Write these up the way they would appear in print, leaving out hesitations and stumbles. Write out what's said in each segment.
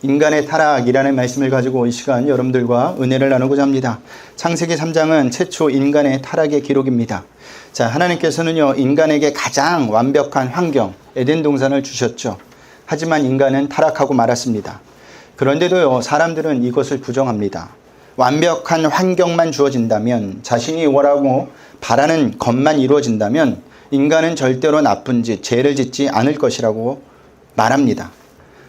인간의 타락이라는 말씀을 가지고 이 시간 여러분들과 은혜를 나누고자 합니다. 창세기 3장은 최초 인간의 타락의 기록입니다. 자, 하나님께서는요, 인간에게 가장 완벽한 환경, 에덴 동산을 주셨죠. 하지만 인간은 타락하고 말았습니다. 그런데도요, 사람들은 이것을 부정합니다. 완벽한 환경만 주어진다면, 자신이 원하고 바라는 것만 이루어진다면 인간은 절대로 나쁜 짓, 죄를 짓지 않을 것이라고 말합니다.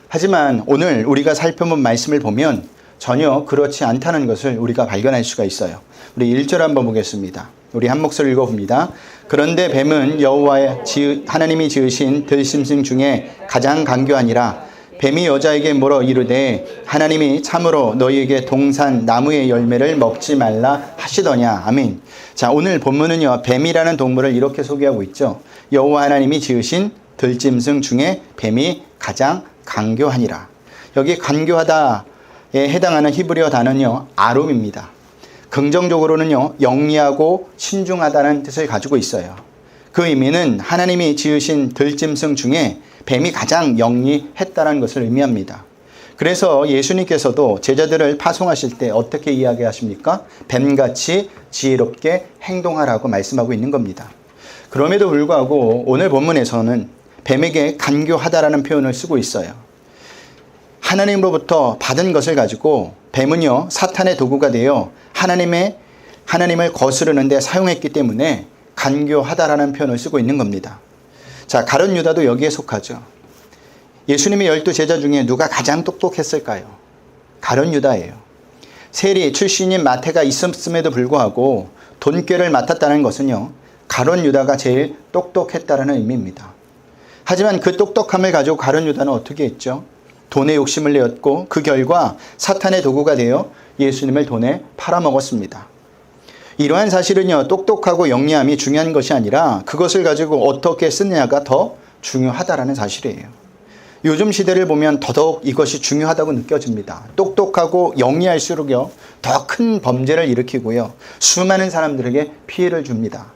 하지만 오늘 우리가 살펴본 말씀을 보면 전혀 그렇지 않다는 것을 우리가 발견할 수가 있어요. 우리 1절 한번 보겠습니다. 우리 한 목소리 읽어봅니다. 그런데 뱀은 여호와 하나님이 지으신 들짐승 중에 가장 간교하니라. 뱀이 여자에게 물어 이르되 하나님이 참으로 너희에게 동산 나무의 열매를 먹지 말라 하시더냐. 아멘. 자, 오늘 본문은요, 뱀이라는 동물을 이렇게 소개하고 있죠. 여호와 하나님이 지으신 들짐승 중에 뱀이 가장 간교하니라. 여기 간교하다에 해당하는 히브리어 단어는요, 아룸입니다. 긍정적으로는요, 영리하고 신중하다는 뜻을 가지고 있어요. 그 의미는 하나님이 지으신 들짐승 중에 뱀이 가장 영리했다는 것을 의미합니다. 그래서 예수님께서도 제자들을 파송하실 때 어떻게 이야기하십니까? 뱀같이 지혜롭게 행동하라고 말씀하고 있는 겁니다. 그럼에도 불구하고 오늘 본문에서는 뱀에게 간교하다라는 표현을 쓰고 있어요. 하나님으로부터 받은 것을 가지고 뱀은요, 사탄의 도구가 되어 하나님을 거스르는 데 사용했기 때문에 간교하다라는 표현을 쓰고 있는 겁니다. 자, 가룟 유다도 여기에 속하죠. 예수님의 12제자 중에 누가 가장 똑똑했을까요? 가룟 유다예요. 세리 출신인 마태가 있었음에도 불구하고 돈꾀를 맡았다는 것은요, 가룟 유다가 제일 똑똑했다는 의미입니다. 하지만 그 똑똑함을 가지고 가룟 유다는 어떻게 했죠? 돈에 욕심을 내었고 그 결과 사탄의 도구가 되어 예수님을 돈에 팔아먹었습니다. 이러한 사실은요, 똑똑하고 영리함이 중요한 것이 아니라 그것을 가지고 어떻게 쓰느냐가 더 중요하다라는 사실이에요. 요즘 시대를 보면 더더욱 이것이 중요하다고 느껴집니다. 똑똑하고 영리할수록요, 더 큰 범죄를 일으키고요, 수많은 사람들에게 피해를 줍니다.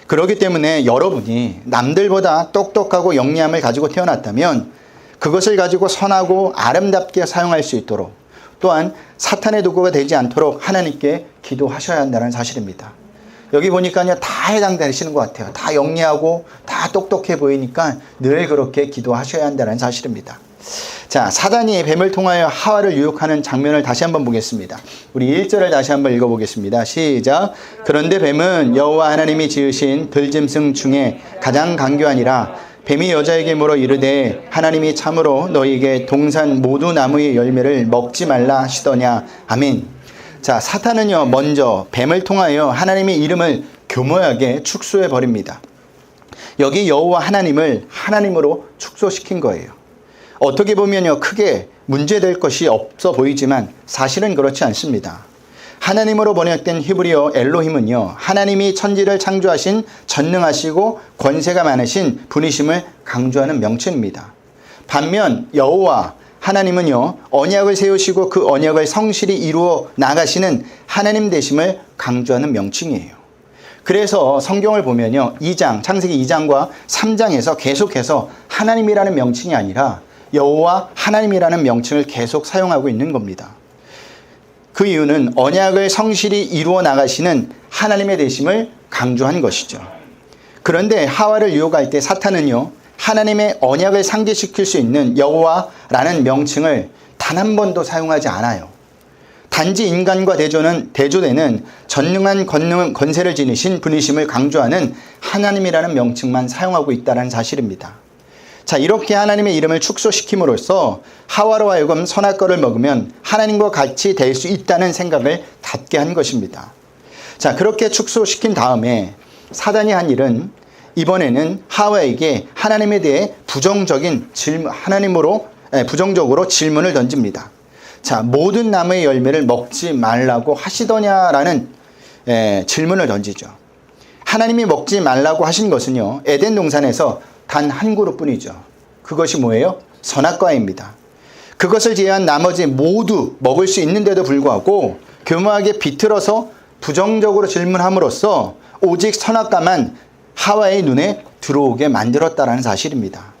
그렇기 때문에 여러분이 남들보다 똑똑하고 영리함을 가지고 태어났다면 그것을 가지고 선하고 아름답게 사용할 수 있도록, 또한 사탄의 도구가 되지 않도록 하나님께 기도하셔야 한다는 사실입니다. 여기 보니까요, 다 해당되시는 것 같아요. 다 영리하고 다 똑똑해 보이니까 늘 그렇게 기도하셔야 한다는 사실입니다. 자, 사단이 뱀을 통하여 하와를 유혹하는 장면을 다시 한번 보겠습니다. 우리 1절을 다시 한번 읽어보겠습니다. 시작. 그런데 뱀은 여호와 하나님이 지으신 들짐승 중에 가장 간교하니라. 뱀이 여자에게 물어 이르되 하나님이 참으로 너희에게 동산 모두 나무의 열매를 먹지 말라 하시더냐. 아멘. 자, 사탄은요, 먼저 뱀을 통하여 하나님의 이름을 교묘하게 축소해 버립니다. 여기 여호와 하나님을 하나님으로 축소시킨 거예요. 어떻게 보면요, 크게 문제될 것이 없어 보이지만 사실은 그렇지 않습니다. 하나님으로 번역된 히브리어 엘로힘은요, 하나님이 천지를 창조하신 전능하시고 권세가 많으신 분이심을 강조하는 명칭입니다. 반면 여호와 하나님은요, 언약을 세우시고 그 언약을 성실히 이루어 나가시는 하나님 되심을 강조하는 명칭이에요. 그래서 성경을 보면요, 창세기 2장과 3장에서 계속해서 하나님이라는 명칭이 아니라 여호와 하나님이라는 명칭을 계속 사용하고 있는 겁니다. 그 이유는 언약을 성실히 이루어 나가시는 하나님의 되심을 강조한 것이죠. 그런데 하와를 유혹할 때 사탄은요, 하나님의 언약을 상기시킬 수 있는 여호와라는 명칭을 단 한 번도 사용하지 않아요. 단지 인간과 대조되는 전능한 권세를 지니신 분이심을 강조하는 하나님이라는 명칭만 사용하고 있다는 사실입니다. 자, 이렇게 하나님의 이름을 축소시킴으로써 하와로 하여금 선악과를 먹으면 하나님과 같이 될 수 있다는 생각을 갖게 한 것입니다. 자, 그렇게 축소시킨 다음에 사단이 한 일은 이번에는 하와에게 하나님에 대해 부정적으로 질문을 던집니다. 자, 모든 나무의 열매를 먹지 말라고 하시더냐라는 질문을 던지죠. 하나님이 먹지 말라고 하신 것은요, 에덴 동산에서 단 한 그룹뿐이죠. 그것이 뭐예요? 선악과입니다. 그것을 제외한 나머지 모두 먹을 수 있는데도 불구하고 교묘하게 비틀어서 부정적으로 질문함으로써 오직 선악과만 하와의 눈에 들어오게 만들었다는 사실입니다.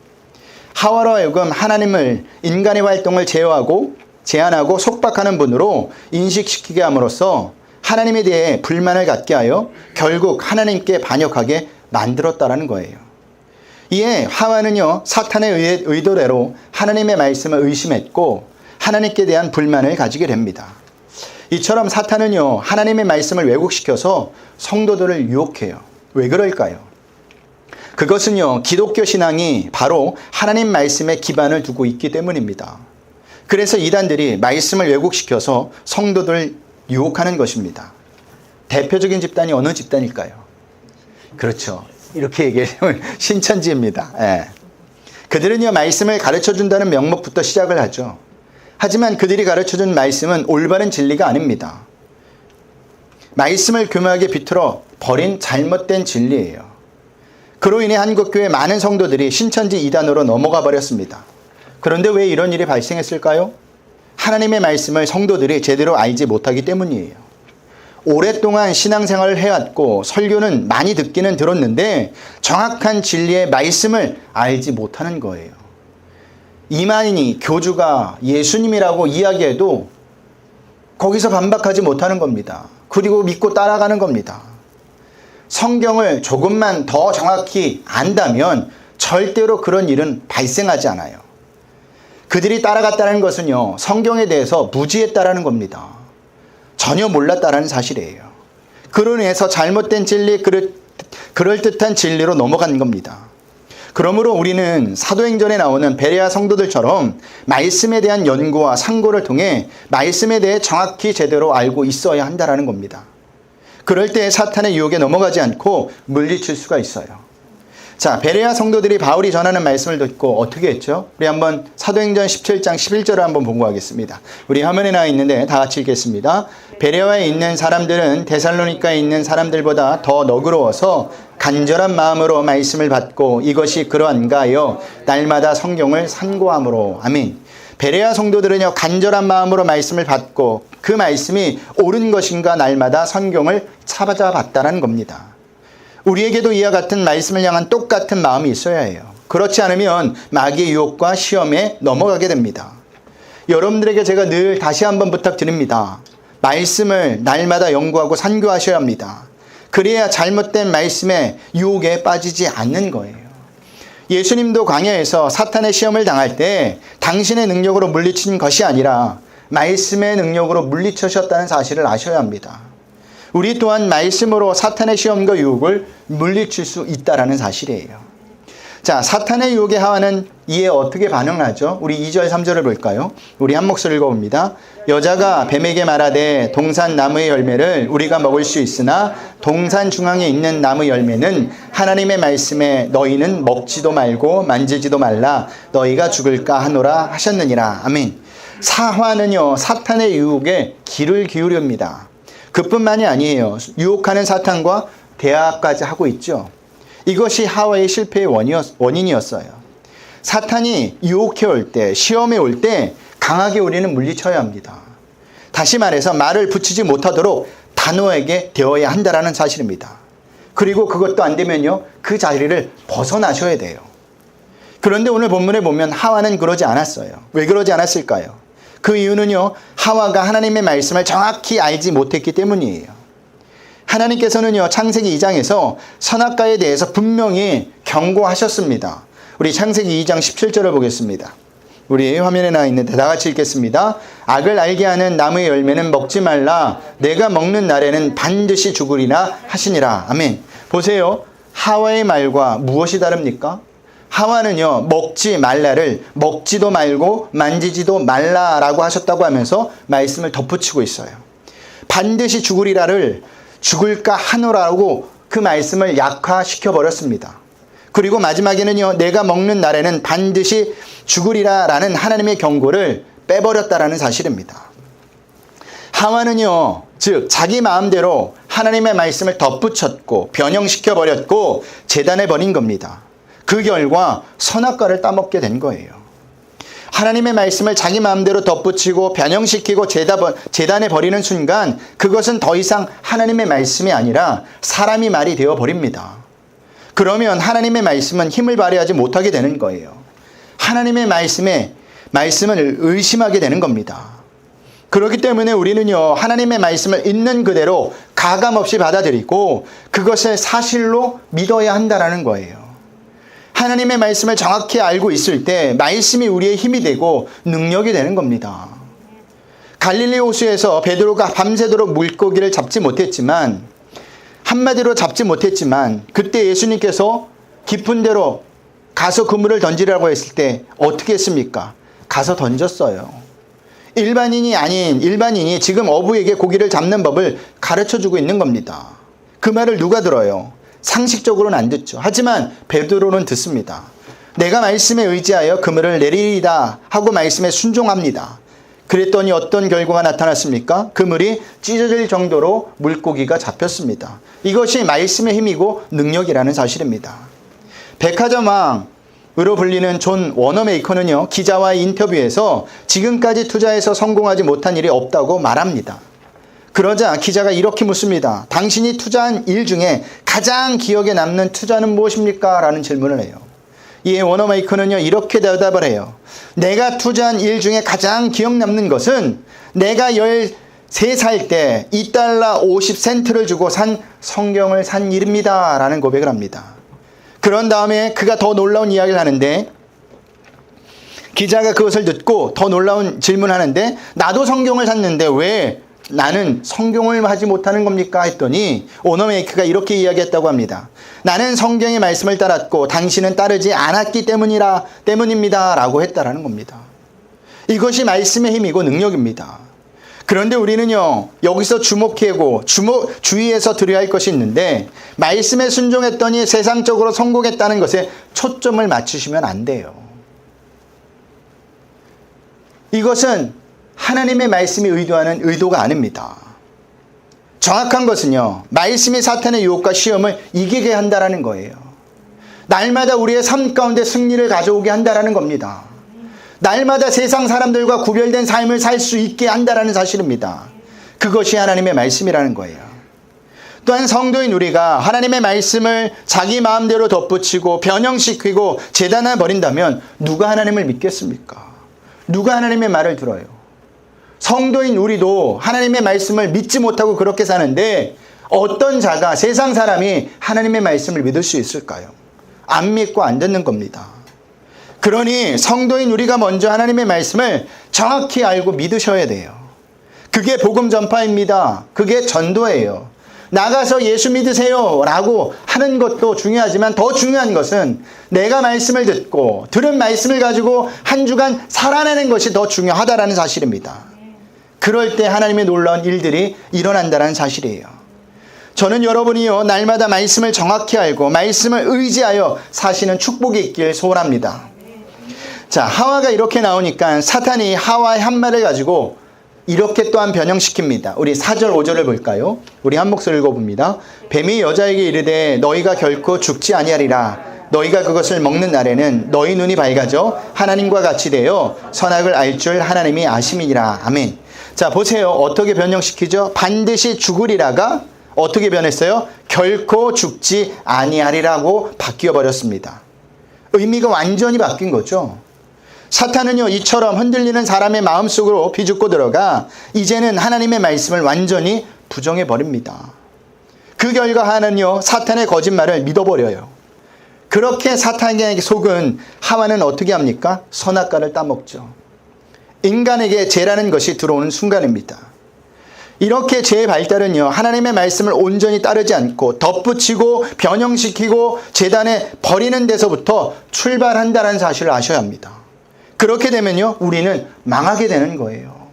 하와로 하여금 하나님을 인간의 활동을 제한하고 속박하는 분으로 인식시키게 함으로써 하나님에 대해 불만을 갖게 하여 결국 하나님께 반역하게 만들었다라는 거예요. 이에 하와는요, 사탄의 의도대로 하나님의 말씀을 의심했고 하나님께 대한 불만을 가지게 됩니다. 이처럼 사탄은요, 하나님의 말씀을 왜곡시켜서 성도들을 유혹해요. 왜 그럴까요? 그것은요, 기독교 신앙이 바로 하나님 말씀에 기반을 두고 있기 때문입니다. 그래서 이단들이 말씀을 왜곡시켜서 성도들을 유혹하는 것입니다. 대표적인 집단이 어느 집단일까요? 그렇죠. 이렇게 얘기하면 신천지입니다. 예. 그들은요, 말씀을 가르쳐준다는 명목부터 시작을 하죠. 하지만 그들이 가르쳐준 말씀은 올바른 진리가 아닙니다. 말씀을 교묘하게 비틀어 버린 잘못된 진리예요. 그로 인해 한국교회 많은 성도들이 신천지 이단으로 넘어가 버렸습니다. 그런데 왜 이런 일이 발생했을까요? 하나님의 말씀을 성도들이 제대로 알지 못하기 때문이에요. 오랫동안 신앙생활을 해왔고 설교는 많이 듣기는 들었는데 정확한 진리의 말씀을 알지 못하는 거예요. 이만희니 교주가 예수님이라고 이야기해도 거기서 반박하지 못하는 겁니다. 그리고 믿고 따라가는 겁니다. 성경을 조금만 더 정확히 안다면 절대로 그런 일은 발생하지 않아요. 그들이 따라갔다는 것은요, 성경에 대해서 무지했다라는 겁니다. 전혀 몰랐다라는 사실이에요. 그로 인해서 잘못된 진리, 그럴듯한 진리로 넘어간 겁니다. 그러므로 우리는 사도행전에 나오는 베레아 성도들처럼 말씀에 대한 연구와 상고를 통해 말씀에 대해 정확히 제대로 알고 있어야 한다는 겁니다. 그럴 때 사탄의 유혹에 넘어가지 않고 물리칠 수가 있어요. 자, 베레아 성도들이 바울이 전하는 말씀을 듣고 어떻게 했죠? 우리 한번 사도행전 17장 11절을 한번 보고 가겠습니다. 우리 화면에 나와 있는데 다 같이 읽겠습니다. 베레아에 있는 사람들은 데살로니카에 있는 사람들보다 더 너그러워서 간절한 마음으로 말씀을 받고 이것이 그러한가 하여 날마다 성경을 상고함으로. 아멘. 베레아 성도들은요, 간절한 마음으로 말씀을 받고 그 말씀이 옳은 것인가 날마다 성경을 찾아봤다는 겁니다. 우리에게도 이와 같은 말씀을 향한 똑같은 마음이 있어야 해요. 그렇지 않으면 마귀의 유혹과 시험에 넘어가게 됩니다. 여러분들에게 제가 늘 다시 한번 부탁드립니다. 말씀을 날마다 연구하고 산교하셔야 합니다. 그래야 잘못된 말씀의 유혹에 빠지지 않는 거예요. 예수님도 광야에서 사탄의 시험을 당할 때 당신의 능력으로 물리친 것이 아니라 말씀의 능력으로 물리치셨다는 사실을 아셔야 합니다. 우리 또한 말씀으로 사탄의 시험과 유혹을 물리칠 수 있다는 사실이에요. 자, 사탄의 유혹에 하와는 이에 어떻게 반응하죠? 우리 2절 3절을 볼까요? 우리 한 목소리 읽어봅니다. 여자가 뱀에게 말하되 동산 나무의 열매를 우리가 먹을 수 있으나 동산 중앙에 있는 나무 열매는 하나님의 말씀에 너희는 먹지도 말고 만지지도 말라 너희가 죽을까 하노라 하셨느니라. 아멘. 하와는요, 사탄의 유혹에 귀를 기울입니다. 그뿐만이 아니에요. 유혹하는 사탄과 대화까지 하고 있죠. 이것이 하와의 실패의 원인이었어요. 사탄이 유혹해 올 때, 시험에 올 때 강하게 우리는 물리쳐야 합니다. 다시 말해서 말을 붙이지 못하도록 단호하게 되어야 한다는 사실입니다. 그리고 그것도 안 되면요, 그 자리를 벗어나셔야 돼요. 그런데 오늘 본문에 보면 하와는 그러지 않았어요. 왜 그러지 않았을까요? 그 이유는요, 하와가 하나님의 말씀을 정확히 알지 못했기 때문이에요. 하나님께서는요, 창세기 2장에서 선악과에 대해서 분명히 경고하셨습니다. 우리 창세기 2장 17절을 보겠습니다. 우리 화면에 나와 있는데 다 같이 읽겠습니다. 악을 알게 하는 나무의 열매는 먹지 말라. 내가 먹는 날에는 반드시 죽으리라 하시니라. 아멘. 보세요. 하와의 말과 무엇이 다릅니까? 하와는요, 먹지 말라를 먹지도 말고 만지지도 말라라고 하셨다고 하면서 말씀을 덧붙이고 있어요. 반드시 죽으리라를 죽을까 하노라고 그 말씀을 약화시켜 버렸습니다. 그리고 마지막에는요, 내가 먹는 날에는 반드시 죽으리라라는 하나님의 경고를 빼버렸다라는 사실입니다. 하와는요, 즉 자기 마음대로 하나님의 말씀을 덧붙였고 변형시켜 버렸고 재단해 버린 겁니다. 그 결과 선악과를 따먹게 된 거예요. 하나님의 말씀을 자기 마음대로 덧붙이고 변형시키고 재단해 버리는 순간 그것은 더 이상 하나님의 말씀이 아니라 사람이 말이 되어 버립니다. 그러면 하나님의 말씀은 힘을 발휘하지 못하게 되는 거예요. 하나님의 말씀을 의심하게 되는 겁니다. 그렇기 때문에 우리는요, 하나님의 말씀을 있는 그대로 가감없이 받아들이고 그것을 사실로 믿어야 한다라는 거예요. 하나님의 말씀을 정확히 알고 있을 때 말씀이 우리의 힘이 되고 능력이 되는 겁니다. 갈릴리 호수에서 베드로가 밤새도록 물고기를 잡지 못했지만, 한마디로 잡지 못했지만, 그때 예수님께서 깊은 데로 가서 그물을 던지라고 했을 때 어떻게 했습니까? 가서 던졌어요. 일반인이 지금 어부에게 고기를 잡는 법을 가르쳐주고 있는 겁니다. 그 말을 누가 들어요? 상식적으로는 안 듣죠. 하지만 베드로는 듣습니다. 내가 말씀에 의지하여 그물을 내리리다 하고 말씀에 순종합니다. 그랬더니 어떤 결과가 나타났습니까? 그물이 찢어질 정도로 물고기가 잡혔습니다. 이것이 말씀의 힘이고 능력이라는 사실입니다. 백화점 왕으로 불리는 존 워너메이커는요, 기자와의 인터뷰에서 지금까지 투자해서 성공하지 못한 일이 없다고 말합니다. 그러자 기자가 이렇게 묻습니다. 당신이 투자한 일 중에 가장 기억에 남는 투자는 무엇입니까? 라는 질문을 해요. 이에 워너메이커는요, 이렇게 대답을 해요. 내가 투자한 일 중에 가장 기억 남는 것은 내가 13살 때 $2 50센트를 주고 산 성경을 산 일입니다. 라는 고백을 합니다. 그런 다음에 그가 더 놀라운 이야기를 하는데, 기자가 그것을 듣고 더 놀라운 질문을 하는데, 나도 성경을 샀는데 왜 나는 성경을 하지 못하는 겁니까? 했더니 워너메이커가 이렇게 이야기했다고 합니다. 나는 성경의 말씀을 따랐고 당신은 따르지 않았기 때문입니다. 라고 했다라는 겁니다. 이것이 말씀의 힘이고 능력입니다. 그런데 우리는요, 여기서 주의해서 드려야 할 것이 있는데, 말씀에 순종했더니 세상적으로 성공했다는 것에 초점을 맞추시면 안 돼요. 이것은 하나님의 말씀이 의도하는 의도가 아닙니다. 정확한 것은요, 말씀이 사탄의 유혹과 시험을 이기게 한다라는 거예요. 날마다 우리의 삶 가운데 승리를 가져오게 한다라는 겁니다. 날마다 세상 사람들과 구별된 삶을 살 수 있게 한다라는 사실입니다. 그것이 하나님의 말씀이라는 거예요. 또한 성도인 우리가 하나님의 말씀을 자기 마음대로 덧붙이고 변형시키고 재단해 버린다면 누가 하나님을 믿겠습니까? 누가 하나님의 말을 들어요? 성도인 우리도 하나님의 말씀을 믿지 못하고 그렇게 사는데, 어떤 자가, 세상 사람이 하나님의 말씀을 믿을 수 있을까요? 안 믿고 안 듣는 겁니다. 그러니 성도인 우리가 먼저 하나님의 말씀을 정확히 알고 믿으셔야 돼요. 그게 복음 전파입니다. 그게 전도예요. 나가서 예수 믿으세요 라고 하는 것도 중요하지만 더 중요한 것은 내가 말씀을 듣고 들은 말씀을 가지고 한 주간 살아내는 것이 더 중요하다라는 사실입니다. 그럴 때 하나님의 놀라운 일들이 일어난다는 사실이에요. 저는 여러분이요, 날마다 말씀을 정확히 알고 말씀을 의지하여 사시는 축복이 있길 소원합니다. 자, 하와가 이렇게 나오니까 사탄이 하와의 한 말을 가지고 이렇게 또한 변형시킵니다. 우리 4절 5절을 볼까요? 우리 한 목소리 읽어봅니다. 뱀이 여자에게 이르되 너희가 결코 죽지 아니하리라. 너희가 그것을 먹는 날에는 너희 눈이 밝아져 하나님과 같이 되어 선악을 알 줄 하나님이 아심이니라. 아멘. 자, 보세요. 어떻게 변형시키죠? 반드시 죽으리라가 어떻게 변했어요? 결코 죽지 아니하리라고 바뀌어버렸습니다. 의미가 완전히 바뀐 거죠. 사탄은요, 이처럼 흔들리는 사람의 마음속으로 비죽고 들어가 이제는 하나님의 말씀을 완전히 부정해버립니다. 그 결과 하나는요, 사탄의 거짓말을 믿어버려요. 그렇게 사탄에게 속은 하와는 어떻게 합니까? 선악과를 따먹죠. 인간에게 죄라는 것이 들어오는 순간입니다. 이렇게 죄의 발달은요, 하나님의 말씀을 온전히 따르지 않고 덧붙이고 변형시키고 재단에 버리는 데서부터 출발한다는 사실을 아셔야 합니다. 그렇게 되면요, 우리는 망하게 되는 거예요.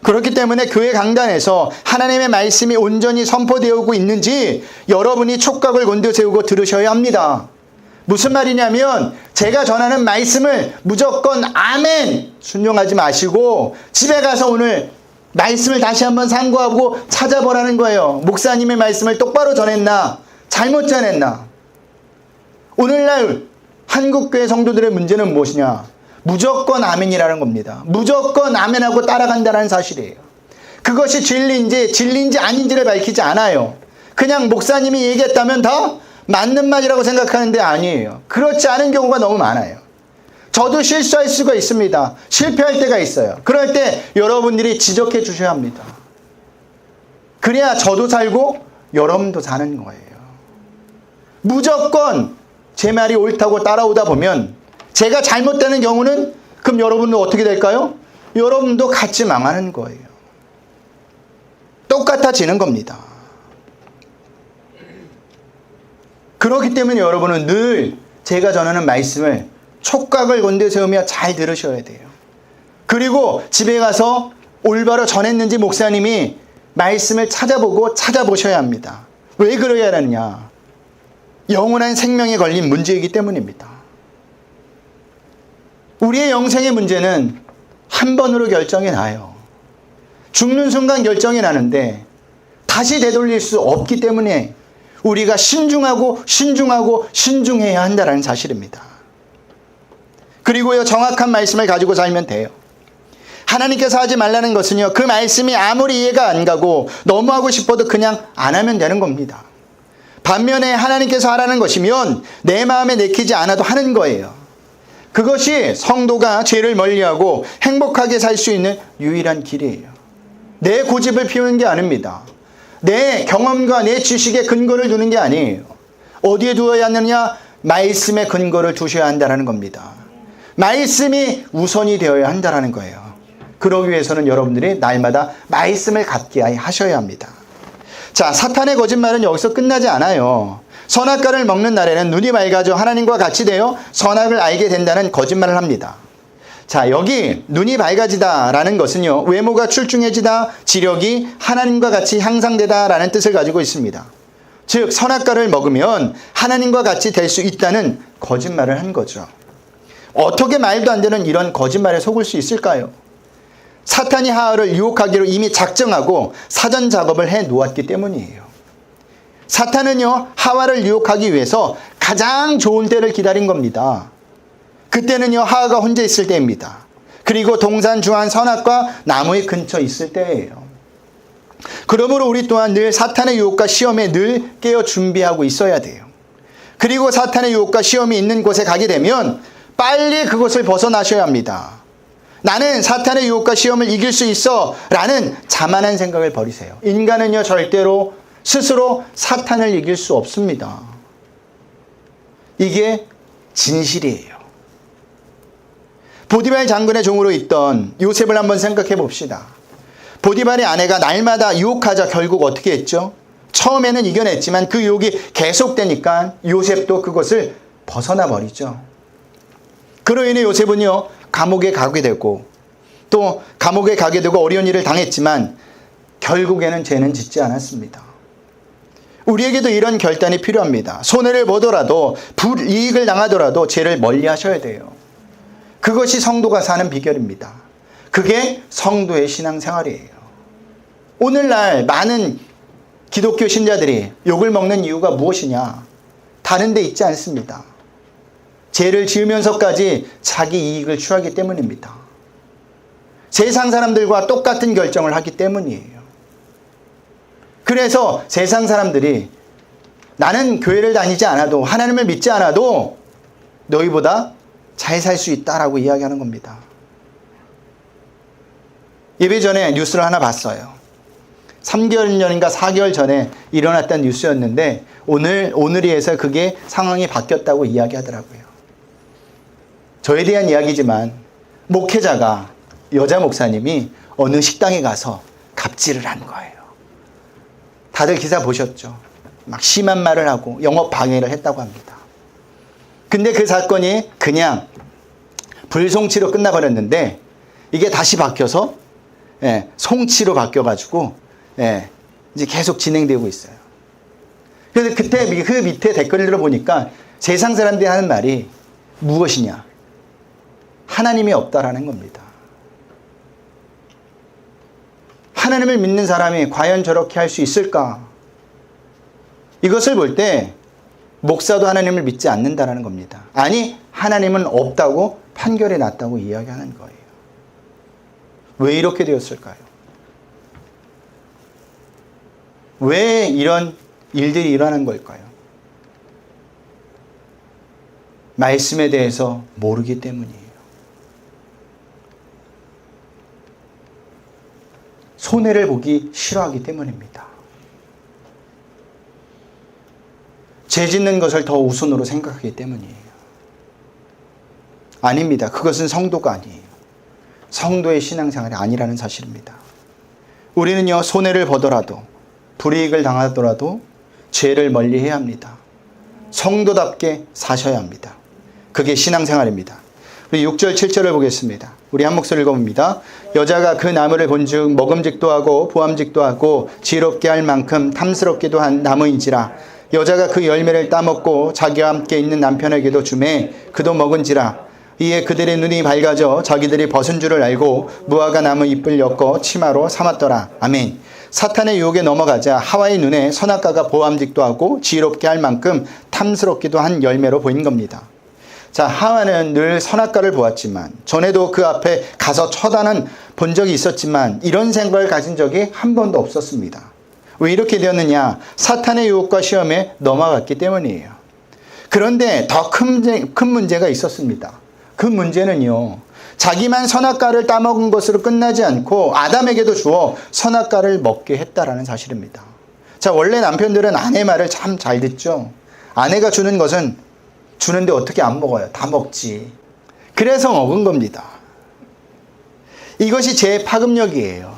그렇기 때문에 교회 강단에서 하나님의 말씀이 온전히 선포되고 있는지 여러분이 촉각을 곤두세우고 들으셔야 합니다. 무슨 말이냐면, 제가 전하는 말씀을 무조건 아멘 순종하지 마시고 집에 가서 오늘 말씀을 다시 한번 상고하고 찾아보라는 거예요. 목사님의 말씀을 똑바로 전했나? 잘못 전했나? 오늘날 한국교회 성도들의 문제는 무엇이냐? 무조건 아멘이라는 겁니다. 무조건 아멘하고 따라간다는 사실이에요. 그것이 진리인지 아닌지를 밝히지 않아요. 그냥 목사님이 얘기했다면 다 맞는 말이라고 생각하는데 아니에요. 그렇지 않은 경우가 너무 많아요. 저도 실수할 수가 있습니다. 실패할 때가 있어요. 그럴 때 여러분들이 지적해 주셔야 합니다. 그래야 저도 살고 여러분도 사는 거예요. 무조건 제 말이 옳다고 따라오다 보면 제가 잘못되는 경우는 그럼 여러분은 어떻게 될까요? 여러분도 같이 망하는 거예요. 똑같아지는 겁니다. 그렇기 때문에 여러분은 늘 제가 전하는 말씀을 촉각을 건드세우며 잘 들으셔야 돼요. 그리고 집에 가서 올바로 전했는지 목사님이 말씀을 찾아보셔야 합니다. 왜 그러야 하느냐? 영원한 생명에 걸린 문제이기 때문입니다. 우리의 영생의 문제는 한 번으로 결정이 나요. 죽는 순간 결정이 나는데 다시 되돌릴 수 없기 때문에 우리가 신중해야 한다는 사실입니다. 그리고요, 정확한 말씀을 가지고 살면 돼요. 하나님께서 하지 말라는 것은요, 그 말씀이 아무리 이해가 안 가고 너무 하고 싶어도 그냥 안 하면 되는 겁니다. 반면에 하나님께서 하라는 것이면 내 마음에 내키지 않아도 하는 거예요. 그것이 성도가 죄를 멀리하고 행복하게 살 수 있는 유일한 길이에요. 내 고집을 피우는 게 아닙니다. 내 경험과 내 지식에 근거를 두는 게 아니에요. 어디에 두어야 하느냐? 말씀에 근거를 두셔야 한다는 겁니다. 말씀이 우선이 되어야 한다는 거예요. 그러기 위해서는 여러분들이 날마다 말씀을 갖게 하셔야 합니다. 자, 사탄의 거짓말은 여기서 끝나지 않아요. 선악과를 먹는 날에는 눈이 맑아져 하나님과 같이 되어 선악을 알게 된다는 거짓말을 합니다. 자, 여기 눈이 밝아지다라는 것은요, 외모가 출중해지다, 지력이 하나님과 같이 향상되다라는 뜻을 가지고 있습니다. 즉, 선악과를 먹으면 하나님과 같이 될 수 있다는 거짓말을 한 거죠. 어떻게 말도 안 되는 이런 거짓말에 속을 수 있을까요? 사탄이 하와를 유혹하기로 이미 작정하고 사전 작업을 해 놓았기 때문이에요. 사탄은요, 하와를 유혹하기 위해서 가장 좋은 때를 기다린 겁니다. 그때는요, 하와가 혼자 있을 때입니다. 그리고 동산 중한 선악과 나무의 근처에 있을 때예요. 그러므로 우리 또한 늘 사탄의 유혹과 시험에 늘 깨어 준비하고 있어야 돼요. 그리고 사탄의 유혹과 시험이 있는 곳에 가게 되면 빨리 그곳을 벗어나셔야 합니다. 나는 사탄의 유혹과 시험을 이길 수 있어 라는 자만한 생각을 버리세요. 인간은요, 절대로 스스로 사탄을 이길 수 없습니다. 이게 진실이에요. 보디발 장군의 종으로 있던 요셉을 한번 생각해 봅시다. 보디발의 아내가 날마다 유혹하자 결국 어떻게 했죠? 처음에는 이겨냈지만 그 유혹이 계속되니까 요셉도 그것을 벗어나 버리죠. 그로 인해 요셉은요, 감옥에 가게 되고 또 감옥에 가게 되고 어려운 일을 당했지만 결국에는 죄는 짓지 않았습니다. 우리에게도 이런 결단이 필요합니다. 손해를 보더라도 불이익을 당하더라도 죄를 멀리 하셔야 돼요. 그것이 성도가 사는 비결입니다. 그게 성도의 신앙생활이에요. 오늘날 많은 기독교 신자들이 욕을 먹는 이유가 무엇이냐? 다른 데 있지 않습니다. 죄를 지으면서까지 자기 이익을 취하기 때문입니다. 세상 사람들과 똑같은 결정을 하기 때문이에요. 그래서 세상 사람들이 나는 교회를 다니지 않아도 하나님을 믿지 않아도 너희보다 잘 살 수 있다라고 이야기하는 겁니다. 예배 전에 뉴스를 하나 봤어요. 3개월 전인가 4개월 전에 일어났던 뉴스였는데 오늘이에서 그게 상황이 바뀌었다고 이야기하더라고요. 저에 대한 이야기지만 목회자가 여자 목사님이 어느 식당에 가서 갑질을 한 거예요. 다들 기사 보셨죠? 막 심한 말을 하고 영업 방해를 했다고 합니다. 근데 그 사건이 그냥 불송치로 끝나버렸는데 이게 다시 바뀌어서 송치로 바뀌어가지고 이제 계속 진행되고 있어요. 그래서 그때 그 밑에 댓글을 보니까 세상 사람들이 하는 말이 무엇이냐? 하나님이 없다라는 겁니다. 하나님을 믿는 사람이 과연 저렇게 할 수 있을까? 이것을 볼 때 목사도 하나님을 믿지 않는다라는 겁니다. 아니, 하나님은 없다고 판결해 놨다고 이야기하는 거예요. 왜 이렇게 되었을까요? 왜 이런 일들이 일어난 걸까요? 말씀에 대해서 모르기 때문이에요. 손해를 보기 싫어하기 때문입니다. 죄 짓는 것을 더 우선으로 생각하기 때문이에요. 아닙니다. 그것은 성도가 아니에요. 성도의 신앙생활이 아니라는 사실입니다. 우리는요, 손해를 보더라도, 불이익을 당하더라도 죄를 멀리해야 합니다. 성도답게 사셔야 합니다. 그게 신앙생활입니다. 우리 6절 7절을 보겠습니다. 우리 한 목소리 읽어봅니다. 여자가 그 나무를 본즉 먹음직도 하고 보암직도 하고 지혜롭게 할 만큼 탐스럽기도 한 나무인지라. 여자가 그 열매를 따먹고 자기와 함께 있는 남편에게도 주매 그도 먹은지라. 이에 그들의 눈이 밝아져 자기들이 벗은 줄을 알고 무화과 나무 잎을 엮어 치마로 삼았더라. 아멘. 사탄의 유혹에 넘어가자 하와의 눈에 선악과가 보암직도 하고 지혜롭게 할 만큼 탐스럽기도 한 열매로 보인 겁니다. 자, 하와는 늘 선악과를 보았지만, 전에도 그 앞에 가서 쳐다는 본 적이 있었지만 이런 생각을 가진 적이 한 번도 없었습니다. 왜 이렇게 되었느냐? 사탄의 유혹과 시험에 넘어갔기 때문이에요. 그런데 더 큰 문제가 있었습니다. 그 문제는요, 자기만 선악과를 따먹은 것으로 끝나지 않고 아담에게도 주어 선악과를 먹게 했다라는 사실입니다. 자, 원래 남편들은 아내 말을 참 잘 듣죠. 아내가 주는 것은 주는데 어떻게 안 먹어요? 다 먹지. 그래서 먹은 겁니다. 이것이 죄의 파급력이에요.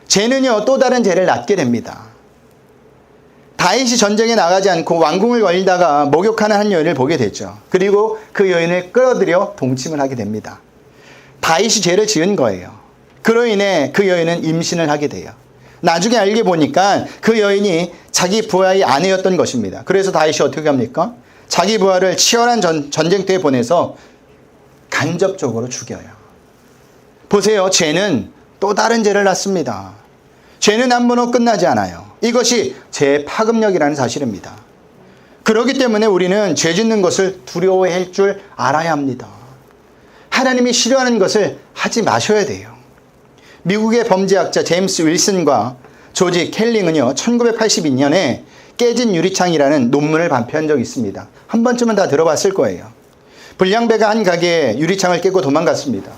죄는요, 또 다른 죄를 낳게 됩니다. 다윗이 전쟁에 나가지 않고 왕궁을 걸다가 목욕하는 한 여인을 보게 되죠. 그리고 그 여인을 끌어들여 동침을 하게 됩니다. 다윗이 죄를 지은 거예요. 그로 인해 그 여인은 임신을 하게 돼요. 나중에 알게 보니까 그 여인이 자기 부하의 아내였던 것입니다. 그래서 다윗이 어떻게 합니까? 자기 부하를 치열한 전쟁터에 보내서 간접적으로 죽여요. 보세요. 죄는 또 다른 죄를 낳습니다. 죄는 한 번으로 끝나지 않아요. 이것이 죄의 파급력이라는 사실입니다. 그렇기 때문에 우리는 죄 짓는 것을 두려워할 줄 알아야 합니다. 하나님이 싫어하는 것을 하지 마셔야 돼요. 미국의 범죄학자 제임스 윌슨과 조지 켈링은요, 1982년에 깨진 유리창이라는 논문을 발표한 적이 있습니다. 한 번쯤은 다 들어봤을 거예요. 불량배가 한 가게에 유리창을 깨고 도망갔습니다.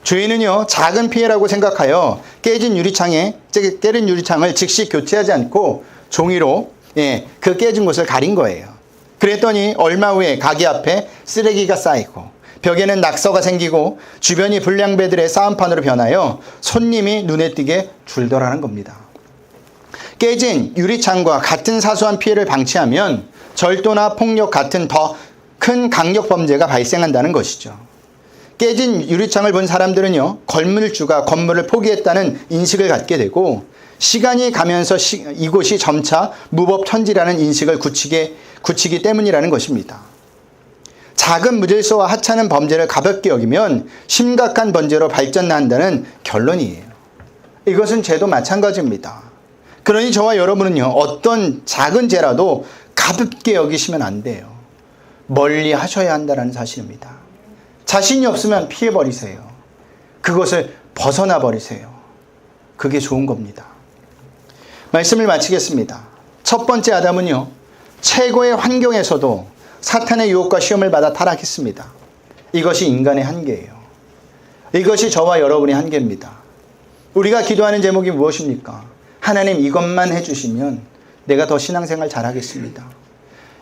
주인은요, 작은 피해라고 생각하여 깨진 유리창을 즉시 교체하지 않고 종이로 그 깨진 곳을 가린 거예요. 그랬더니 얼마 후에 가게 앞에 쓰레기가 쌓이고 벽에는 낙서가 생기고 주변이 불량배들의 싸움판으로 변하여 손님이 눈에 띄게 줄더라는 겁니다. 깨진 유리창과 같은 사소한 피해를 방치하면 절도나 폭력 같은 더 큰 강력 범죄가 발생한다는 것이죠. 깨진 유리창을 본 사람들은요, 건물주가 건물을 포기했다는 인식을 갖게 되고, 시간이 가면서 이곳이 점차 무법천지라는 인식을 굳히기 때문이라는 것입니다. 작은 무질서와 하찮은 범죄를 가볍게 여기면 심각한 범죄로 발전한다는 결론이에요. 이것은 죄도 마찬가지입니다. 그러니 저와 여러분은요, 어떤 작은 죄라도 가볍게 여기시면 안 돼요. 멀리 하셔야 한다는 사실입니다. 자신이 없으면 피해버리세요. 그것을 벗어나 버리세요. 그게 좋은 겁니다. 말씀을 마치겠습니다. 첫 번째 아담은요, 최고의 환경에서도 사탄의 유혹과 시험을 받아 타락했습니다. 이것이 인간의 한계예요. 이것이 저와 여러분의 한계입니다. 우리가 기도하는 제목이 무엇입니까? 하나님, 이것만 해주시면 내가 더 신앙생활 잘하겠습니다.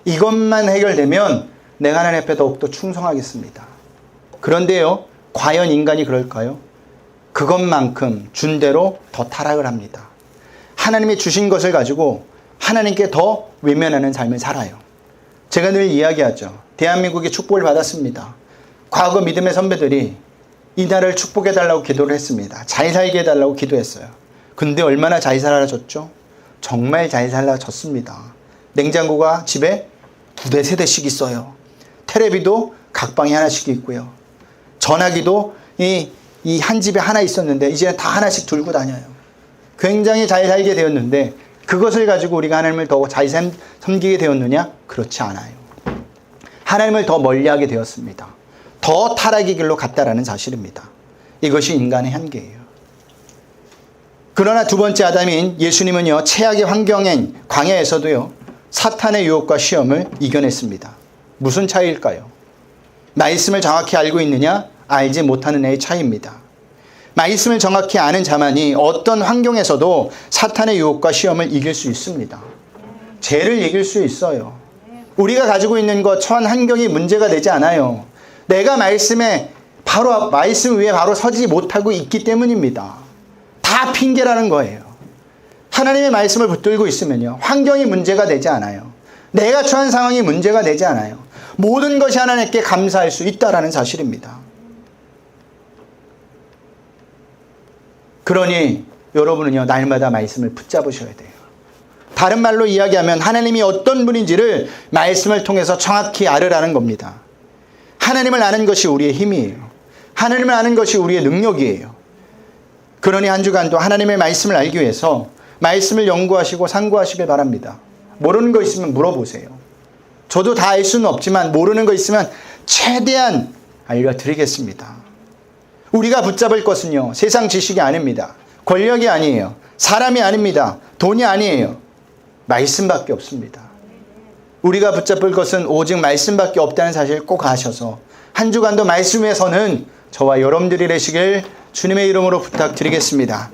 이것만 해결되면 내가 하나님 앞에 더욱더 충성하겠습니다. 그런데요, 과연 인간이 그럴까요? 그것만큼 준 대로 더 타락을 합니다. 하나님이 주신 것을 가지고 하나님께 더 외면하는 삶을 살아요. 제가 늘 이야기하죠. 대한민국이 축복을 받았습니다. 과거 믿음의 선배들이 이 나라를 축복해달라고 기도를 했습니다. 잘 살게 해달라고 기도했어요. 근데 얼마나 잘 살아졌죠? 정말 잘 살아졌습니다. 냉장고가 집에 2대, 3대씩 있어요. 텔레비도 각 방에 하나씩 있고요. 전화기도 이 한 집에 하나 있었는데 이제는 다 하나씩 들고 다녀요. 굉장히 잘 살게 되었는데 그것을 가지고 우리가 하나님을 더 잘 섬기게 되었느냐? 그렇지 않아요. 하나님을 더 멀리하게 되었습니다. 더 타락의 길로 갔다라는 사실입니다. 이것이 인간의 한계예요. 그러나 두 번째 아담인 예수님은요, 최악의 환경인 광야에서도요, 사탄의 유혹과 시험을 이겨냈습니다. 무슨 차이일까요? 말씀을 정확히 알고 있느냐, 알지 못하는 애의 차이입니다. 말씀을 정확히 아는 자만이 어떤 환경에서도 사탄의 유혹과 시험을 이길 수 있습니다. 죄를 이길 수 있어요. 우리가 가지고 있는 것, 처한 환경이 문제가 되지 않아요. 내가 말씀 위에 바로 서지 못하고 있기 때문입니다. 다 핑계라는 거예요. 하나님의 말씀을 붙들고 있으면요, 환경이 문제가 되지 않아요. 내가 처한 상황이 문제가 되지 않아요. 모든 것이 하나님께 감사할 수 있다라는 사실입니다. 그러니 여러분은요, 날마다 말씀을 붙잡으셔야 돼요. 다른 말로 이야기하면 하나님이 어떤 분인지를 말씀을 통해서 정확히 알으라는 겁니다. 하나님을 아는 것이 우리의 힘이에요. 하나님을 아는 것이 우리의 능력이에요. 그러니 한 주간도 하나님의 말씀을 알기 위해서 말씀을 연구하시고 상고하시길 바랍니다. 모르는 거 있으면 물어보세요. 저도 다 알 수는 없지만 모르는 거 있으면 최대한 알려드리겠습니다. 우리가 붙잡을 것은요, 세상 지식이 아닙니다. 권력이 아니에요. 사람이 아닙니다. 돈이 아니에요. 말씀밖에 없습니다. 우리가 붙잡을 것은 오직 말씀밖에 없다는 사실을 꼭 아셔서 한 주간도 말씀 위에 서는 저와 여러분들이 되시길 주님의 이름으로 부탁드리겠습니다.